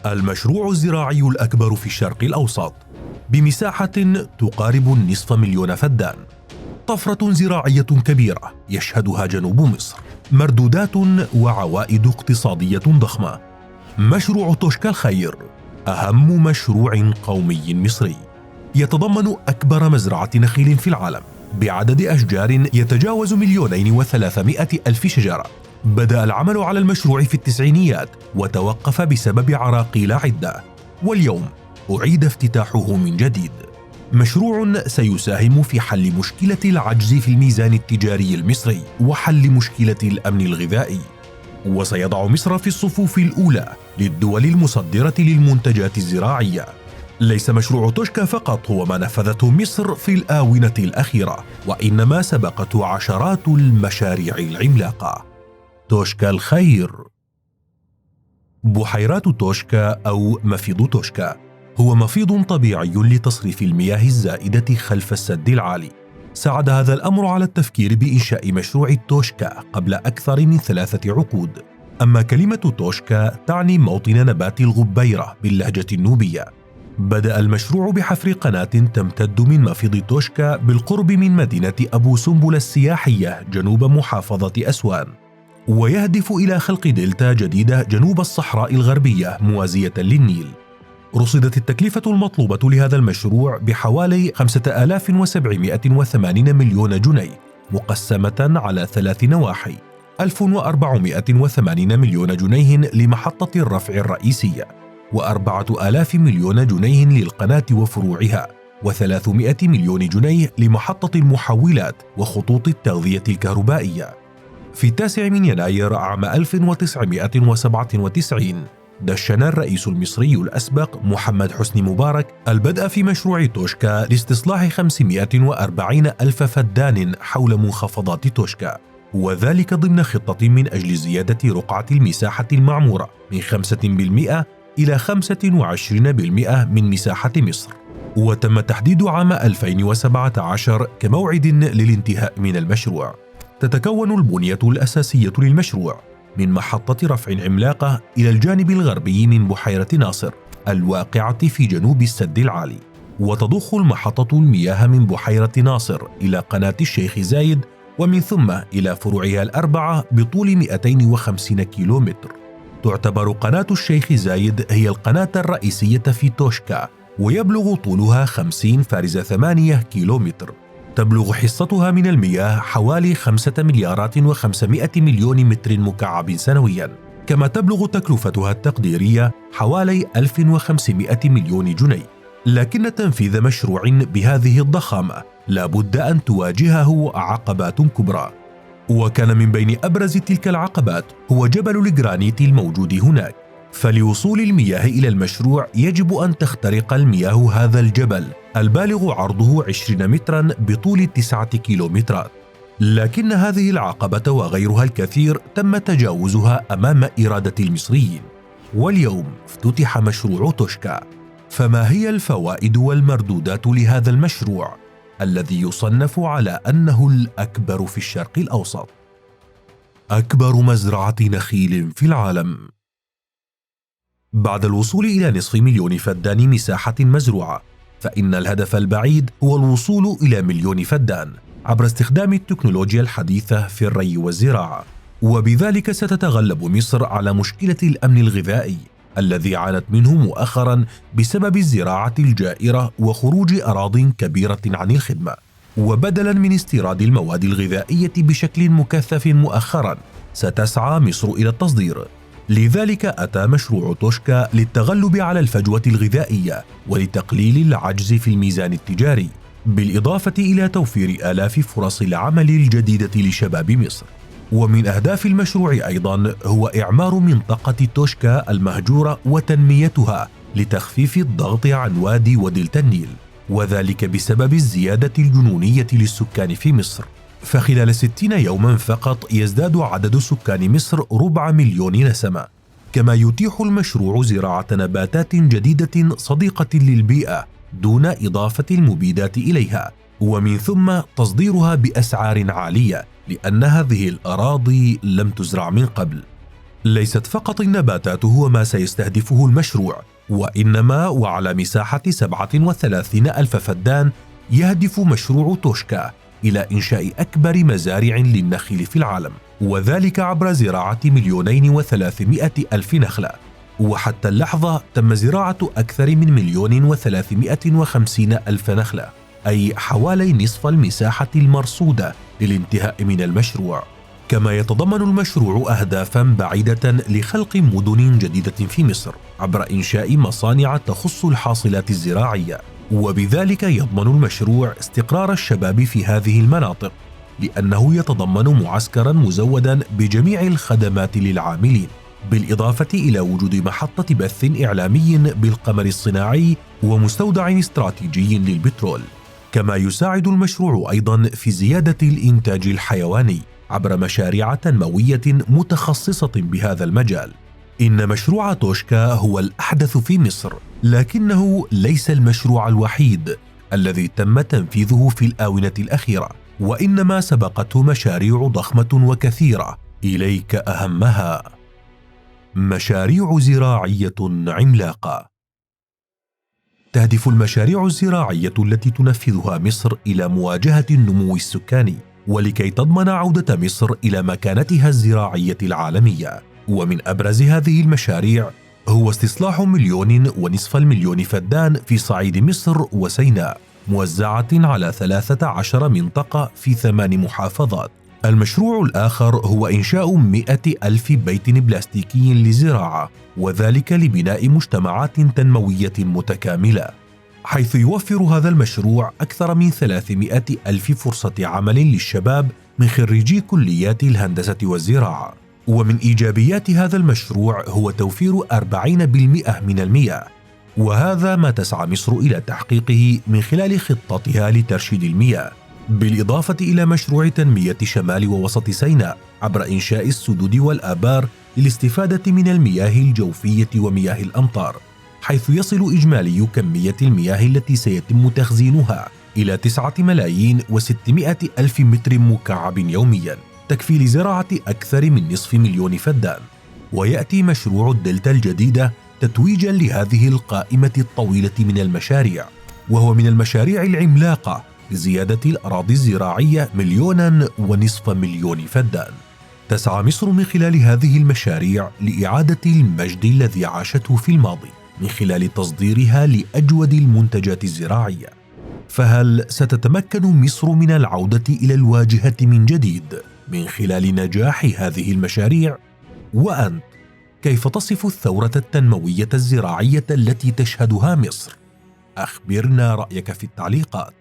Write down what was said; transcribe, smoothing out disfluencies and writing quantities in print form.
المشروع الزراعي الأكبر في الشرق الأوسط بمساحة تقارب النصف مليون فدان. طفرة زراعية كبيرة يشهدها جنوب مصر، مردودات وعوائد اقتصادية ضخمة. مشروع توشكا الخير أهم مشروع قومي مصري، يتضمن أكبر مزرعة نخيل في العالم بعدد أشجار يتجاوز 2,300,000 شجرة. بدأ العمل على المشروع في التسعينيات وتوقف بسبب عراقيل عدة، واليوم أعيد افتتاحه من جديد. مشروع سيساهم في حل مشكلة العجز في الميزان التجاري المصري وحل مشكلة الأمن الغذائي، وسيضع مصر في الصفوف الأولى للدول المصدرة للمنتجات الزراعية. ليس مشروع توشكا فقط هو ما نفذته مصر في الآونة الأخيرة، وإنما سبقته عشرات المشاريع العملاقة. توشكا الخير. بحيرات توشكا أو مفيض توشكا هو مفيض طبيعي لتصريف المياه الزائدة خلف السد العالي. ساعد هذا الأمر على التفكير بإنشاء مشروع توشكا قبل أكثر من 3 عقود. أما كلمة توشكا تعني موطن نبات الغبيرة باللهجة النوبية. بدأ المشروع بحفر قناة تمتد من مفيض توشكا بالقرب من مدينة أبو سمبل السياحية جنوب محافظة أسوان، ويهدف إلى خلق دلتا جديدة جنوب الصحراء الغربية موازية للنيل. رصدت التكلفة المطلوبة لهذا المشروع بحوالي 5,780 مليون جنيه مقسمة على 3 نواحي: 1,480 مليون جنيه لمحطة الرفع الرئيسية، و4,000 مليون جنيه للقناة وفروعها، و300 مليون جنيه لمحطة المحولات وخطوط التغذية الكهربائية. في 9 يناير عام 1997 دشن الرئيس المصري الأسبق محمد حسني مبارك البدء في مشروع توشكا لاستصلاح 540 ألف فدان حول منخفضات توشكا، وذلك ضمن خطة من أجل زيادة رقعة المساحة المعمورة من 5% إلى 25% من مساحة مصر. وتم تحديد عام 2017 كموعد للانتهاء من المشروع. تتكون البنية الأساسية للمشروع من محطة رفع عملاقة إلى الجانب الغربي من بحيرة ناصر الواقعة في جنوب السد العالي، وتضخ المحطة المياه من بحيرة ناصر إلى قناة الشيخ زايد، ومن ثم إلى فروعها الأربعة بطول 250 كيلومتر. تعتبر قناة الشيخ زايد هي القناة الرئيسية في توشكا، ويبلغ طولها 50.8 كيلومتر. تبلغ حصتها من المياه حوالي 5,500,000,000 متر مكعب سنويا، كما تبلغ تكلفتها التقديرية حوالي 1,500 مليون جنيه. لكن تنفيذ مشروع بهذه الضخامة لا بد أن تواجهه عقبات كبرى، وكان من بين أبرز تلك العقبات هو جبل الجرانيت الموجود هناك. فلوصول المياه إلى المشروع يجب أن تخترق المياه هذا الجبل البالغ عرضه 20 مترا بطول 9 كيلومترات. لكن هذه العقبة وغيرها الكثير تم تجاوزها أمام إرادة المصريين، واليوم افتتح مشروع توشكا. فما هي الفوائد والمردودات لهذا المشروع الذي يصنف على أنه الأكبر في الشرق الأوسط؟ أكبر مزرعة نخيل في العالم. بعد الوصول إلى نصف مليون فدان مساحة مزروعة، فإن الهدف البعيد هو الوصول إلى 1,000,000 فدان عبر استخدام التكنولوجيا الحديثة في الري والزراعة. وبذلك ستتغلب مصر على مشكلة الأمن الغذائي الذي عانت منه مؤخرا بسبب الزراعة الجائرة وخروج أراضٍ كبيرة عن الخدمة. وبدلا من استيراد المواد الغذائية بشكل مكثف مؤخرا، ستسعى مصر إلى التصدير. لذلك أتى مشروع توشكا للتغلب على الفجوة الغذائية ولتقليل العجز في الميزان التجاري، بالإضافة إلى توفير آلاف فرص العمل الجديدة لشباب مصر. ومن أهداف المشروع أيضا هو إعمار منطقة توشكا المهجورة وتنميتها لتخفيف الضغط عن وادي ودلتا النيل، وذلك بسبب الزيادة الجنونية للسكان في مصر. فخلال 60 يوما فقط يزداد عدد سكان مصر 4,000,000 نسمة. كما يتيح المشروع زراعة نباتات جديدة صديقة للبيئة دون إضافة المبيدات إليها، ومن ثم تصديرها بأسعار عالية لأن هذه الأراضي لم تزرع من قبل. ليست فقط النباتات هو ما سيستهدفه المشروع، وإنما وعلى مساحة 37 ألف فدان يهدف مشروع توشكا إلى إنشاء أكبر مزارع للنخيل في العالم، وذلك عبر زراعة 2,300,000 نخلة. وحتى اللحظة تم زراعة أكثر من 1,350,000 نخلة، أي حوالي نصف المساحة المرصودة للانتهاء من المشروع. كما يتضمن المشروع أهدافاً بعيدة لخلق مدن جديدة في مصر عبر إنشاء مصانع تخص الحاصلات الزراعية، وبذلك يضمن المشروع استقرار الشباب في هذه المناطق، لأنه يتضمن معسكراً مزوداً بجميع الخدمات للعاملين، بالإضافة إلى وجود محطة بث إعلامي بالقمر الصناعي ومستودع استراتيجي للبترول. كما يساعد المشروع أيضاً في زيادة الإنتاج الحيواني عبر مشاريع تنموية متخصصة بهذا المجال. إن مشروع توشكا هو الأحدث في مصر، لكنه ليس المشروع الوحيد الذي تم تنفيذه في الآونة الأخيرة، وإنما سبقته مشاريع ضخمة وكثيرة، إليك أهمها: مشاريع زراعية عملاقة. تهدف المشاريع الزراعية التي تنفذها مصر إلى مواجهة النمو السكاني، ولكي تضمن عودة مصر إلى مكانتها الزراعية العالمية. ومن أبرز هذه المشاريع هو استصلاح 1,500,000 فدان في صعيد مصر وسيناء، موزعة على 13 منطقة في 8 محافظات. المشروع الآخر هو إنشاء 100,000 بيت بلاستيكي للزراعة، وذلك لبناء مجتمعات تنموية متكاملة، حيث يوفر هذا المشروع أكثر من 300,000 فرصة عمل للشباب من خريجي كليات الهندسة والزراعة. ومن إيجابيات هذا المشروع هو توفير 40% من المياه، وهذا ما تسعى مصر إلى تحقيقه من خلال خطتها لترشيد المياه، بالإضافة إلى مشروع تنمية شمال ووسط سيناء عبر إنشاء السدود والآبار للاستفادة من المياه الجوفية ومياه الأمطار، حيث يصل إجمالي كمية المياه التي سيتم تخزينها إلى 9,600,000 متر مكعب يومياً، تكفي لزراعة أكثر من نصف مليون فدان. ويأتي مشروع الدلتا الجديدة تتويجاً لهذه القائمة الطويلة من المشاريع، وهو من المشاريع العملاقة لزيادة الأراضي الزراعية 1,500,000 فدان. تسعى مصر من خلال هذه المشاريع لإعادة المجد الذي عاشته في الماضي من خلال تصديرها لأجود المنتجات الزراعية. فهل ستتمكن مصر من العودة إلى الواجهة من جديد من خلال نجاح هذه المشاريع؟ وأنت كيف تصف الثورة التنموية الزراعية التي تشهدها مصر؟ أخبرنا رأيك في التعليقات.